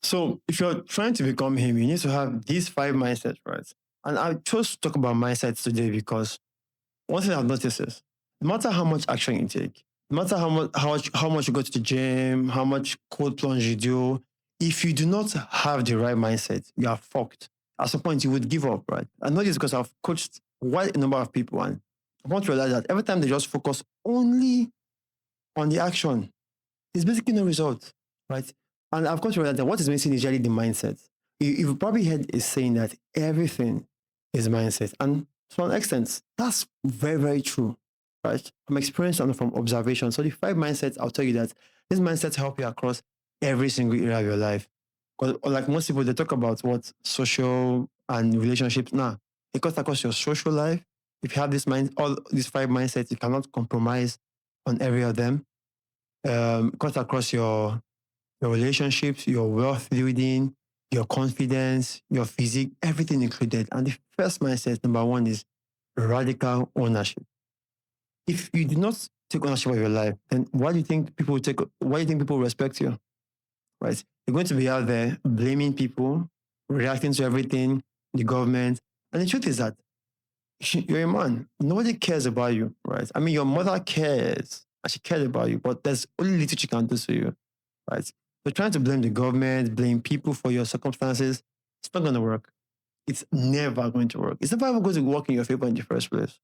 So if you're trying to become him, you need to have these five mindsets, right? And I chose to talk about mindsets today because one thing I've noticed is no matter how much action you take, no matter how much you go to the gym, how much cold plunge you do, if you do not have the right mindset, you are fucked. At some point, you would give up, right? I know this because I've coached quite a number of people, and I want to realize that every time they just focus only on the action, it's basically no result, right? And I've come to realize that what is missing is really the mindset. You've probably heard a saying that everything is mindset. And to an extent, that's very, very true, right? From experience and from observation. So the five mindsets, I'll tell you that these mindsets help you across every single area of your life. Because like most people, they talk about what social and relationships. Now, it cuts across your social life. If you have this mind, all these five mindsets, you cannot compromise on every of them. Cut across your relationships, your wealth building, your confidence, your physique, everything included. And the first mindset, number one, is radical ownership. If you do not take ownership of your life, then why do you think people will take? Why do you think people will respect you? Right? You're going to be out there blaming people, reacting to everything, the government. And the truth is that you're a man. Nobody cares about you, right? I mean, your mother cares, and she cares about you, but there's only little she can do to you, right? But trying to blame the government, blame people for your circumstances, it's not going to work. It's never going to work. It's never ever going to work in your favor in the first place,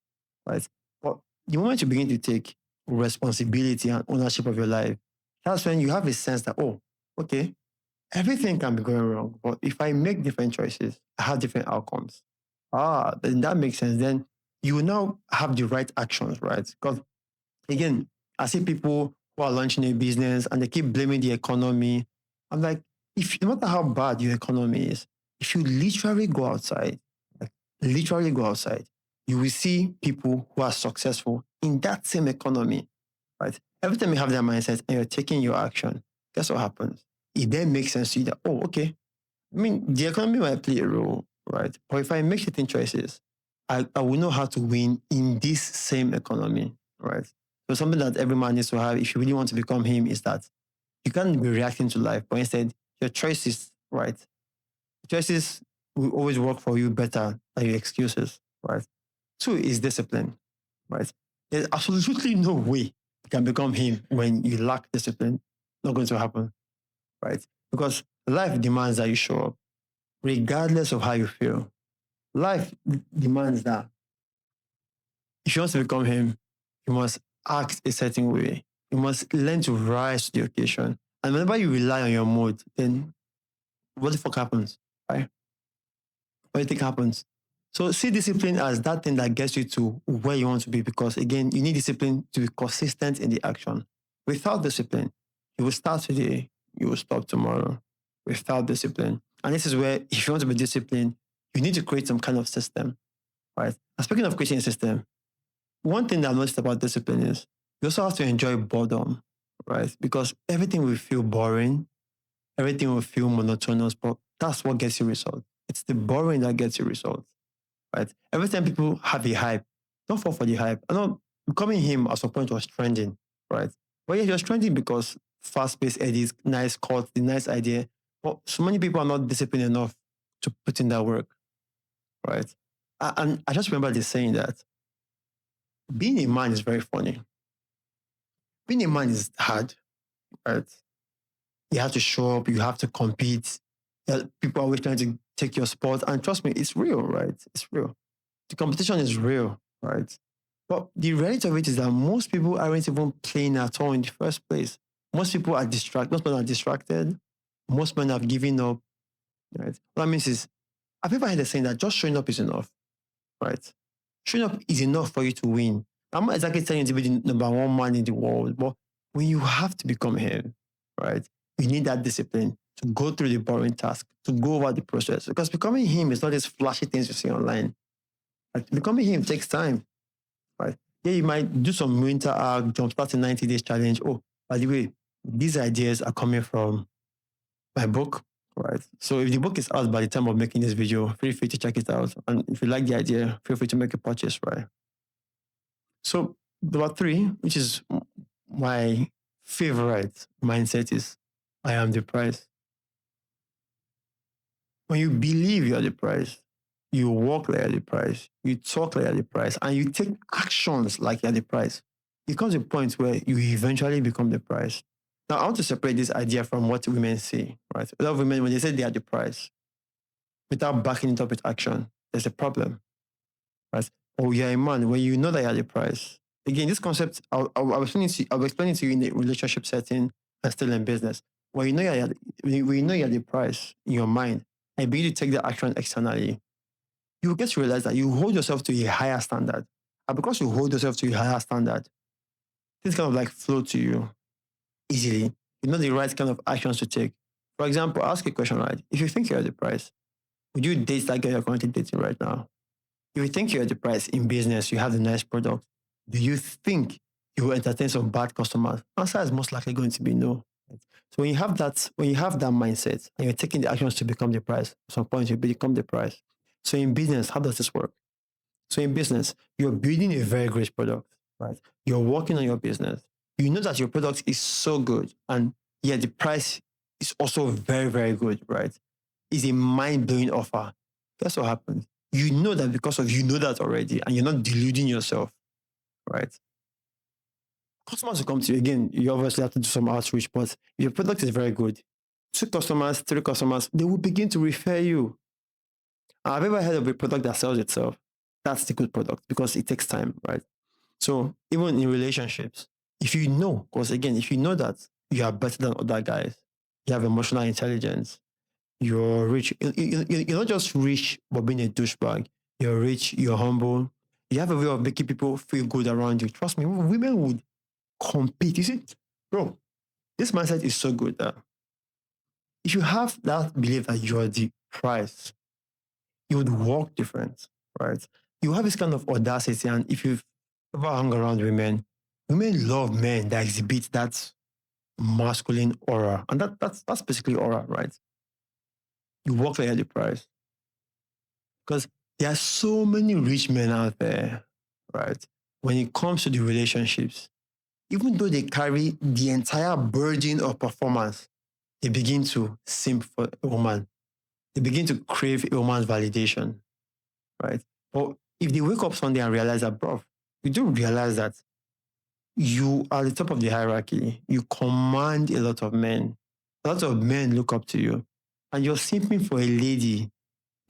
right? But the moment you begin to take responsibility and ownership of your life, that's when you have a sense that, oh, okay, everything can be going wrong. But if I make different choices, I have different outcomes. Then that makes sense. Then you will now have the right actions, right? Because again, I see people who are launching a business and they keep blaming the economy. I'm like, if no matter how bad your economy is, if you literally go outside, like literally go outside, you will see people who are successful in that same economy, right? Every time you have that mindset and you're taking your action, guess what happens? It then makes sense to you that, oh, okay. I mean, the economy might play a role, right? But if I make certain choices, I will know how to win in this same economy, right? So something that every man needs to have if you really want to become him is that you can't be reacting to life, but instead your choices, right? Choices will always work for you better than your excuses, right? Two is discipline, right? There's absolutely no way you can become him when you lack discipline. Not going to happen, right? Because life demands that you show up, regardless of how you feel. Life demands that if you want to become him, you must act a certain way. You must learn to rise to the occasion. And whenever you rely on your mood, then what the fuck happens? Right? What do you think happens? So see discipline as that thing that gets you to where you want to be because again, you need discipline to be consistent in the action. Without discipline, you will start today, you will stop tomorrow. Without discipline. And this is where if you want to be disciplined, you need to create some kind of system. Right? And speaking of creating a system, one thing that I've noticed about discipline is you also have to enjoy boredom, right? Because everything will feel boring, everything will feel monotonous, but that's what gets you results. It's the boring that gets you results, right? Every time people have a hype, don't fall for the hype. I know becoming him at some point was trending, right? But yeah, he was trending because fast-paced edits, nice cuts, the nice idea. But so many people are not disciplined enough to put in that work, right? And I just remember this saying that being a man is very funny. Being a man is hard, right? You have to show up, you have to compete. People are always trying to take your spot. And trust me, it's real, right? It's real. The competition is real, right? But the reality of it is that most people aren't even playing at all in the first place. Most people are distracted. Most men are distracted. Most men have given up, right? What that means is, I've ever heard the saying that just showing up is enough, right? Showing up is enough for you to win. I'm not exactly telling you to be the number one man in the world, but when you have to become him, right? You need that discipline to go through the boring task, to go over the process. Because becoming him is not just flashy things you see online. Like becoming him takes time, right? Yeah, you might do some winter arc, jumpstart a 90 days challenge. Oh, by the way, these ideas are coming from my book, right? So if the book is out by the time of making this video, feel free to check it out. And if you like the idea, feel free to make a purchase, right? So number three, which is my favorite mindset is I am the price. When you believe you're the price, you walk like you're the price, you talk like you're the price, and you take actions like you're the price, it comes a point where you eventually become the price. Now, I want to separate this idea from what women say, right? A lot of women, when they say they are the price, without backing it up with action, there's a problem, right? Or you're a man, when you know that you're the price. Again, this concept, I was explaining to you in a relationship setting and still in business. When you know when you know you're the price in your mind, and begin to take the action externally, you get to realize that you hold yourself to a higher standard. And because you hold yourself to a higher standard, things kind of like flow to you easily. You know the right kind of actions to take. For example, ask a question, right? If you think you're the price, would you date that girl you're currently dating right now? If you think you're the price in business, you have the nice product, do you think you will entertain some bad customers? Answer is most likely going to be no. So when you have that mindset and you're taking the actions to become the price, at some point you become the price. So in business, how does this work? So in business, you're building a very great product, right? You're working on your business. You know that your product is so good, and yeah, the price is also very, very good, right? It's a mind-blowing offer. Guess what happens? You know that because of you know that already, and you're not deluding yourself, right? Customers will come to you again. You obviously have to do some outreach, but if your product is very good, 2 customers, 3 customers, they will begin to refer you. I've ever heard of a product that sells itself. That's the good product because it takes time, right? So even in relationships, if you know, because again, if you know that you are better than other guys, you have emotional intelligence, you're rich, you're not just rich but being a douchebag. You're rich, you're humble, you have a way of making people feel good around you. Trust me, women would compete. You see, bro, this mindset is so good that if you have that belief that you're the price, you would walk different, right? You have this kind of audacity, and if you've ever hung around women love men that exhibit that masculine aura, and that's basically aura, right? You walk like you're the price because there are so many rich men out there, right? When it comes to the relationships, even though they carry the entire burden of performance, they begin to simp for a woman. They begin to crave a woman's validation, right? But if they wake up Sunday and realize that, bro, you do realize that you are the top of the hierarchy. You command a lot of men. A lot of men look up to you. And you're simping for a lady,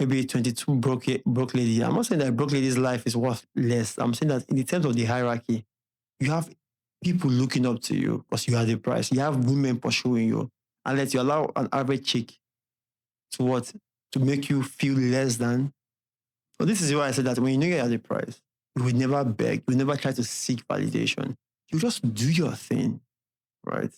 maybe a 22 broke lady. I'm not saying that a broke lady's life is worth less. I'm saying that in the terms of the hierarchy, you have people looking up to you because you are the price. You have women pursuing you. Unless you allow an average chick to what? To make you feel less than. So this is why I said that when you know you're the price, you would never beg, you would never try to seek validation. You just do your thing, right?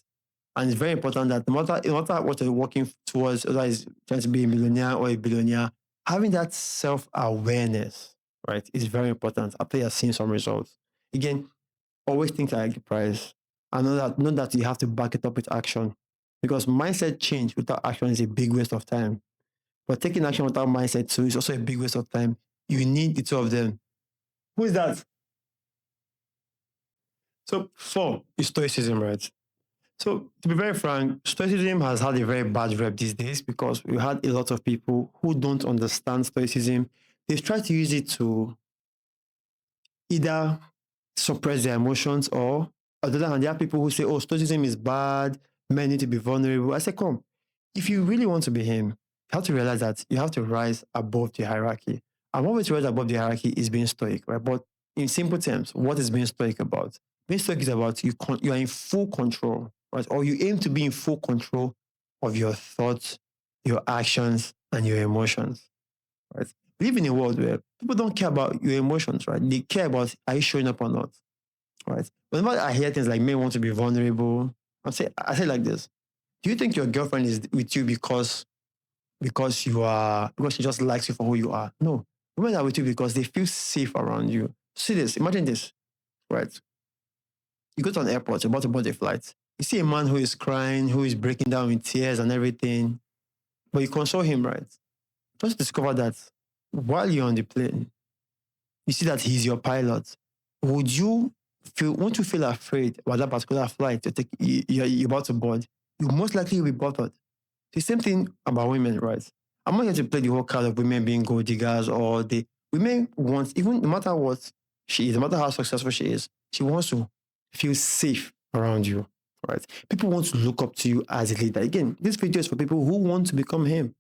And it's very important that no matter what you're working towards, whether it's trying to be a millionaire or a billionaire, having that self-awareness, right, is very important after you're seeing some results. Again, always think like the price. And know that you have to back it up with action. Because mindset change without action is a big waste of time. But taking action without mindset too is also a big waste of time. You need the two of them. Who is that? So 4 is stoicism, right? So to be very frank, stoicism has had a very bad rep these days because we had a lot of people who don't understand stoicism. They've tried to use it to either suppress their emotions or on the other hand, there are people who say, oh, stoicism is bad, men need to be vulnerable. I say, come, if you really want to be him, you have to realize that you have to rise above the hierarchy. And one way to rise above the hierarchy is being stoic, right? But in simple terms, what is being stoic about? Being stoic is about you are in full control, right? Or you aim to be in full control of your thoughts, your actions, and your emotions, right? We live in a world where people don't care about your emotions, right? They care about are you showing up or not, right? Whenever I hear things like men want to be vulnerable, I say like this: do you think your girlfriend is with you because she just likes you for who you are? No, women are with you because they feel safe around you. See this, imagine this, right? You go to an airport, you're about to board a flight. You see a man who is crying, who is breaking down in tears and everything, but you console him, right? Just discover that while you're on the plane, you see that he's your pilot. Won't you feel afraid about that particular flight you're about to board? You most likely will be bothered. The same thing about women, right? I'm not here to play the whole card of women being gold diggers or the women want, even no matter what she is, no matter how successful she is, she wants to feel safe around you, right? People want to look up to you as a leader. Again, this video is for people who want to become him.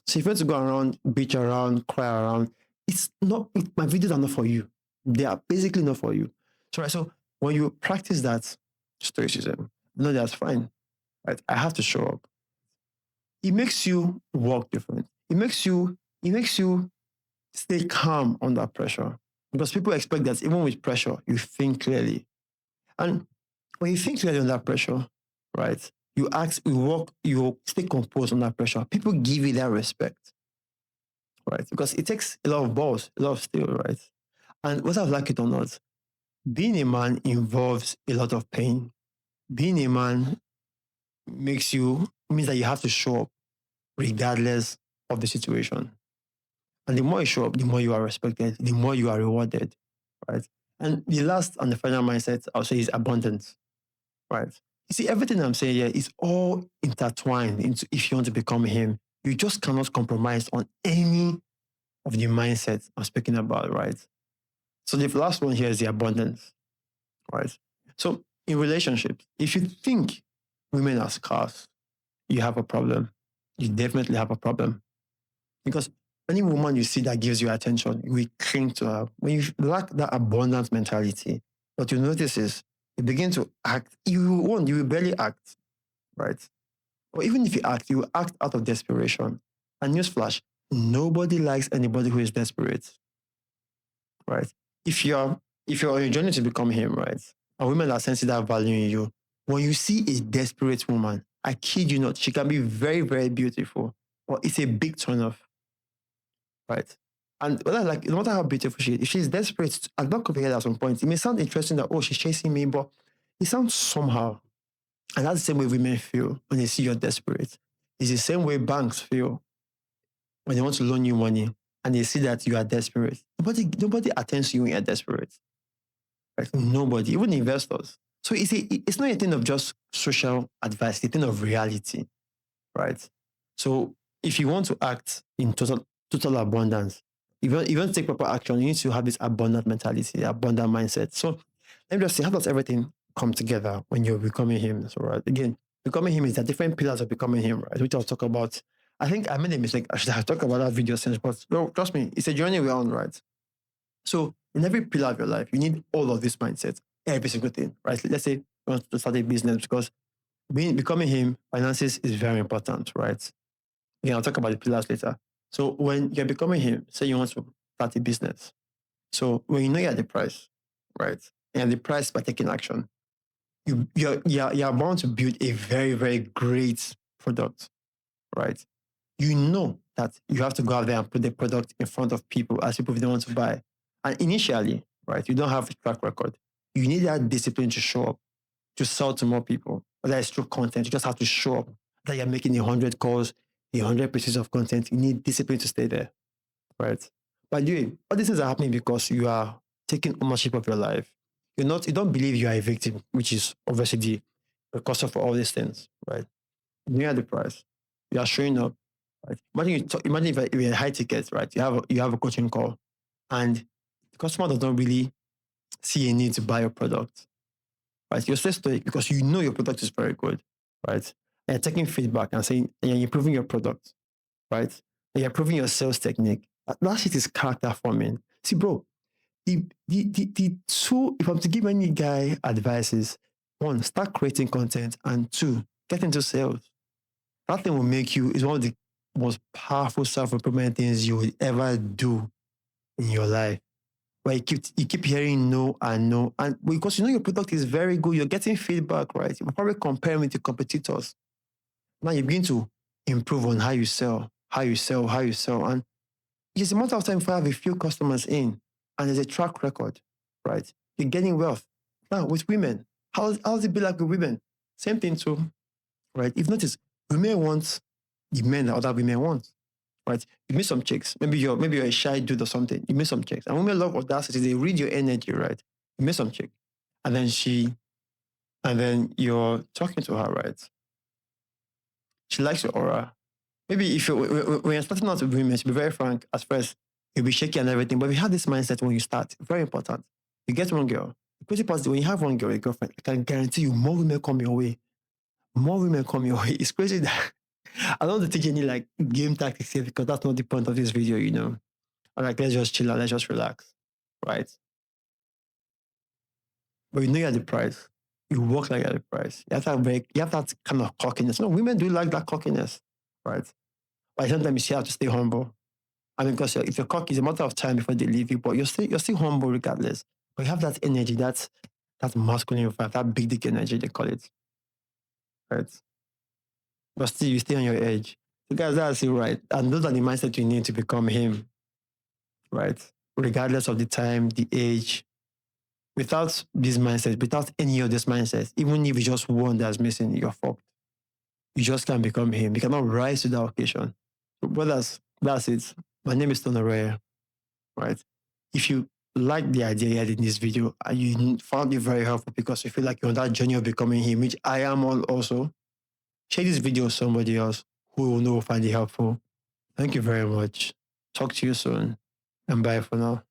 So if you want to go around, bitch around, cry around, it's not, my videos are not for you. They are basically not for you. So, right, so when you practice that stoicism, no, that's fine, right? I have to show up. It makes you walk different. It makes you stay calm under pressure because people expect that even with pressure, you think clearly. And when you think clearly under pressure, right, you act, you walk, you stay composed under pressure. People give you that respect, right? Because it takes a lot of balls, a lot of steel, right? And whether I like it or not, being a man involves a lot of pain. Being a man means that you have to show up regardless of the situation. And the more you show up, the more you are respected, the more you are rewarded, right? And the last and the final mindset I'll say is abundance, right? You see, everything I'm saying here is all intertwined into if you want to become him. You just cannot compromise on any of the mindsets I'm speaking about, right? So the last one here is the abundance, right? So in relationships, if you think women are scarce, you have a problem. You definitely have a problem. Because any woman you see that gives you attention, you will cling to her. When you lack that abundance mentality, what you notice is you begin to act. You will barely act, right? Or even if you act, you act out of desperation. And newsflash, nobody likes anybody who is desperate, right? If you're on a journey to become him, right? And women are sensing that value in you. When you see a desperate woman, I kid you not, she can be very, very beautiful, but it's a big turn off, right? And whether like no matter how beautiful she is, if she's desperate, I'd not compare at some point. It may sound interesting that she's chasing me, but it sounds somehow. And that's the same way women feel when they see you're desperate. It's the same way banks feel when they want to loan you money and they see that you are desperate. Nobody attends to you when you're desperate. Right? Nobody, even investors. So it's not a thing of just social advice, it's a thing of reality, right? So if you want to act in total abundance, if you want to take proper action, you need to have this abundant mentality, abundant mindset. So let me just say, how does everything come together when you're becoming him? So, right, again, becoming him is the different pillars of becoming him, right? Which I'll talk about. I think I made a mistake. I should have talked about that video since, but no, trust me, it's a journey we're on, right? So in every pillar of your life, you need all of these mindsets, every single thing, right? Let's say you want to start a business because becoming him, finances is very important, right? Again, I'll talk about the pillars later. So when you're becoming him, say you want to start a business. So when you know you're at the price, right? And the price by taking action, you're bound to build a very, very great product, right? You know that you have to go out there and put the product in front of people as people don't want to buy. And initially, right, you don't have a track record. You need that discipline to show up, to sell to more people. Whether it's through content, you just have to show up. That you're making 100 calls, 100 pieces of content. You need discipline to stay there, right? By the way, all these things are happening because you are taking ownership of your life. You don't believe you are a victim, which is obviously the cost of all these things, right? You are the price. You are showing up, right? Imagine if you're in high tickets, right? You have a coaching call, and the customer does not really see a need to buy your product, right? You're still stoic because you know your product is very good, right? And you're taking feedback and saying, and you're improving your product, right? And you're improving your sales technique. That shit is character forming. See, bro, the two, if I'm to give any guy advices, one, start creating content, and two, get into sales. That thing will make you, is one of the most powerful self-improvement things you will ever do in your life. Where you keep hearing no and no. And because you know your product is very good, you're getting feedback, right? You're probably comparing with your competitors. Now you begin to improve on how you sell, how you sell, how you sell. And it's a matter of time if I have a few customers in and there's a track record, right? You're getting wealth. Now with women, how's it be like with women? Same thing too, right? If notice, women want the men that other women want, right? You meet some chicks. Maybe you're a shy dude or something. You meet some chicks. And women love audacity. They read your energy, right? You meet some chick. And then you're talking to her, right? She likes your aura. Maybe if you when you're starting out with women, to be very frank, at first you'll be shaky and everything. But if you have this mindset when you start, very important. You get one girl. The crazy part is when you have one girl, a girlfriend, I can guarantee you more women come your way. More women come your way. It's crazy that I don't want to teach any like game tactics here because that's not the point of this video, you know. I'm like, let's just chill out, let's just relax. Right. But you know you're the prize. You work like you're the prize. You have that kind of cockiness. No, women do like that cockiness. Right. But sometimes you have to stay humble. I mean, because if you're cocky, it's a matter of time before they leave you, but you're still humble regardless. But you have that energy, that masculine vibe, that big dick energy they call it. Right. But still you stay on your edge. So guys, that's it, right? And those are the mindset you need to become him, right? Regardless of the time, the age. Without this mindset, without any of these mindsets, even if it's just one that's missing, you're fucked. You just can't become him. You cannot rise to that occasion. So brothers, that's it. My name is Tonoraya, right? If you like the idea you had in this video and you found it very helpful because you feel like you're on that journey of becoming him, which I am on also, share this video with somebody else who will know find it helpful. Thank you very much. Talk to you soon and bye for now.